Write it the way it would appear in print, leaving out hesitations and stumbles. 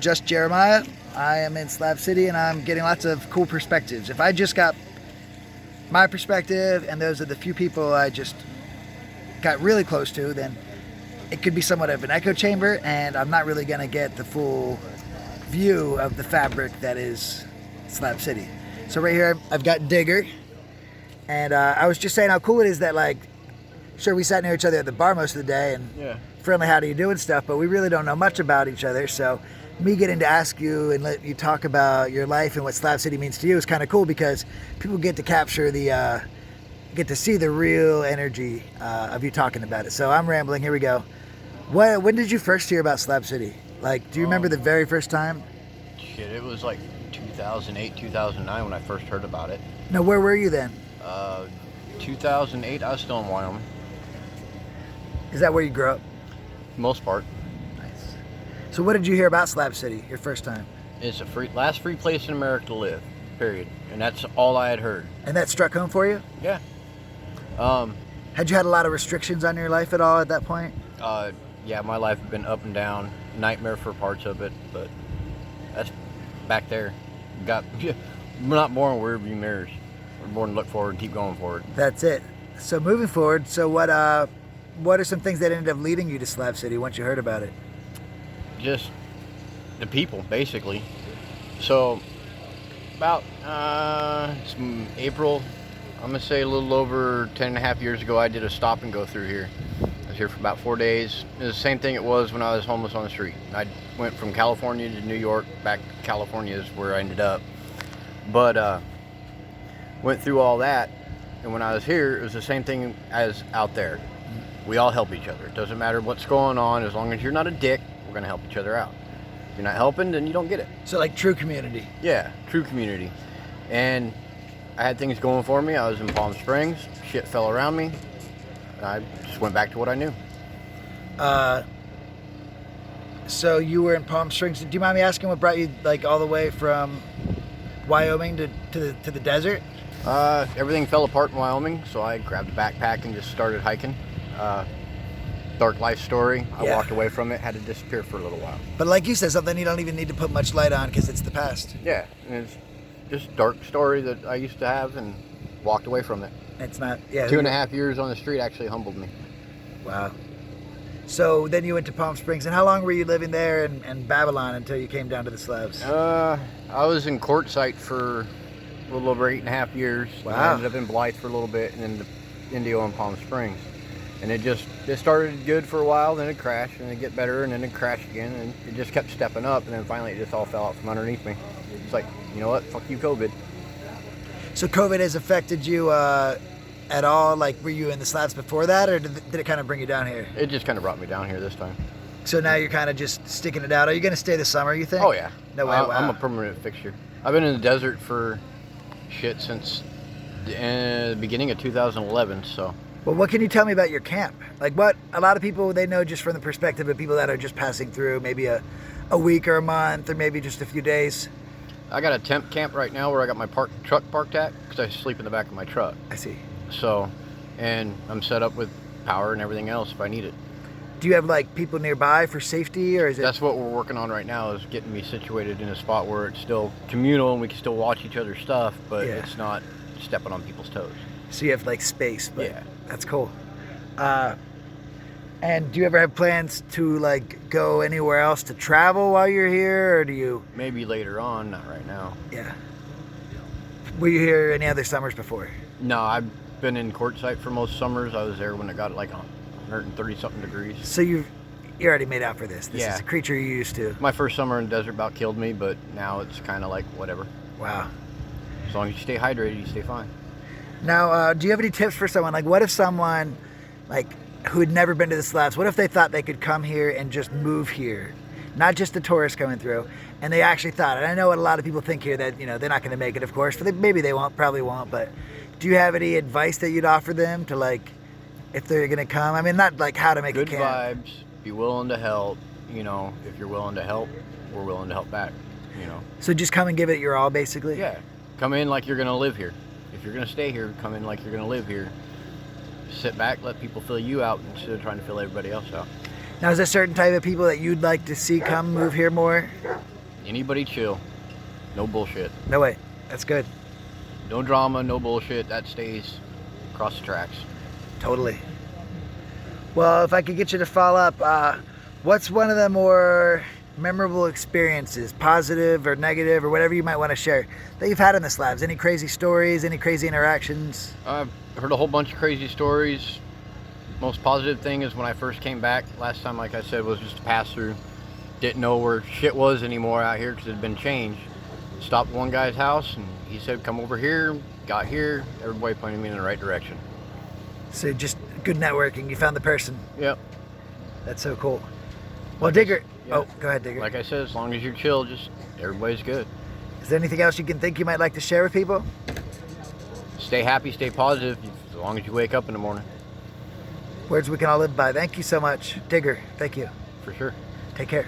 Just Jeremiah. I am in Slab City and I'm getting lots of cool perspectives. If I just got my perspective and those are the few people I just got really close to, then it could be somewhat of an echo chamber and I'm not really going to get the full view of the fabric that is Slab City. So right here I've got Digger, and I was just saying how cool it is that, like, sure, we sat near each other at the bar most of the day and friendly how do you do and stuff, but we really don't know much about each other. So me getting to ask you and let you talk about your life and what Slab City means to you is kind of cool, because people get to capture the, get to see the real energy of you talking about it. So I'm rambling, here we go. When did you first hear about Slab City? Like, do you remember the very first time? Shit, it was like 2008, 2009 when I first heard about it. No, where were you then? 2008, I was still in Wyoming. Is that where you grew up? Most part. Nice. So what did you hear about Slab City your first time? It's the last free place in America to live, period. And that's all I had heard. And that struck home for you? Yeah. Had you had a lot of restrictions on your life at all at that point? Yeah, my life had been up and down, nightmare for parts of it, but that's back there. We're not born with rearview mirrors. We're born to look forward and keep going forward. That's it. So moving forward, so what are some things that ended up leading you to Slab City once you heard about it? Just the people, basically. So about it's April, I'm gonna say a little over 10.5 years ago, I did a stop and go through here. I was here for about 4 days. It was the same thing it was when I was homeless on the street. I went from California to New York, back to California is where I ended up. But went through all that, and when I was here, it was the same thing as out there. We all help each other. It doesn't matter what's going on, as long as you're not a dick, we're gonna help each other out. If you're not helping, then you don't get it. So like true community. Yeah, true community. And I had things going for me. I was in Palm Springs, shit fell around me, and I just went back to what I knew. So you were in Palm Springs. Do you mind me asking what brought you like all the way from Wyoming to the desert? Everything fell apart in Wyoming, so I grabbed a backpack and just started hiking. Dark life story. I walked away from it, had to disappear for a little while. But like you said, something you don't even need to put much light on because it's the past. Yeah, and it's just a dark story that I used to have and walked away from it. It's not, yeah. 2.5 years on the street actually humbled me. Wow. So then you went to Palm Springs, and how long were you living there and Babylon until you came down to the Slabs? I was in Quartzsite for a little over 8.5 years. Wow. I ended up in Blythe for a little bit, and then the Indio and Palm Springs. And it started good for a while, then it crashed, and it get better, and then it crashed again, and it just kept stepping up, and then finally it just all fell out from underneath me. It's like, you know what, fuck you, COVID. So COVID has affected you at all? Like, were you in the Slabs before that, or did it kind of bring you down here? It just kind of brought me down here this time. So now you're kind of just sticking it out. Are you going to stay this summer, you think? Oh, yeah. No way, wow. I'm a permanent fixture. I've been in the desert for shit since the beginning of 2011, so. Well, what can you tell me about your camp? Like, what a lot of people, they know just from the perspective of people that are just passing through, maybe a week or a month or maybe just a few days. I got a temp camp right now where I got my truck parked at, because I sleep in the back of my truck. I see. So, and I'm set up with power and everything else if I need it. Do you have like people nearby for safety, or is it? That's what we're working on right now, is getting me situated in a spot where it's still communal and we can still watch each other's stuff, but it's not stepping on people's toes. So you have like space, but yeah. That's cool. And do you ever have plans to like go anywhere else to travel while you're here, or do you? Maybe later on, not right now. Yeah. Were you here any other summers before? No, I've been in Quartzsite for most summers. I was there when it got like 130 something degrees. So you already made out for this. This Yeah. is a creature you're used to. My first summer in the desert about killed me, but now it's kind of like whatever. Wow. As long as you stay hydrated, you stay fine. Now, do you have any tips for someone? Like, what if someone, like, who had never been to the Slabs, what if they thought they could come here and just move here? Not just the tourists coming through, and they actually thought, and I know what a lot of people think here, that, you know, they're not going to make it, of course, but maybe they won't, probably won't, but do you have any advice that you'd offer them to, like, if they're going to come? I mean, not like how to make good a camp. vibes, be willing to help. You know, if you're willing to help, we're willing to help back, you know. So just come and give it your all, basically? Yeah. Come in like you're going to live here. If you're going to stay here, come in like you're going to live here. Sit back, let people fill you out instead of trying to fill everybody else out. Now, is there a certain type of people that you'd like to see come move here more? Anybody chill. No bullshit. No way. That's good. No drama, no bullshit. That stays across the tracks. Totally. Well, if I could get you to follow up, what's one of the more memorable experiences, positive or negative or whatever you might want to share, that you've had in the Slabs? Any crazy stories, any crazy interactions? I've heard a whole bunch of crazy stories. Most positive thing is when I first came back last time, like I said, was just a pass through. Didn't know where shit was anymore out here because it had been changed. Stopped one guy's house and he said, come over here. Got here, everybody pointed me in the right direction. So just good networking. You found the person. Yep. That's so cool. Well, Like Digger. yeah. Oh, go ahead, Digger. Like I said, as long as you're chill, just everybody's good. Is there anything else you can think you might like to share with people? Stay happy, stay positive, as long as you wake up in the morning. Words we can all live by. Thank you so much. Digger, thank you. For sure. Take care.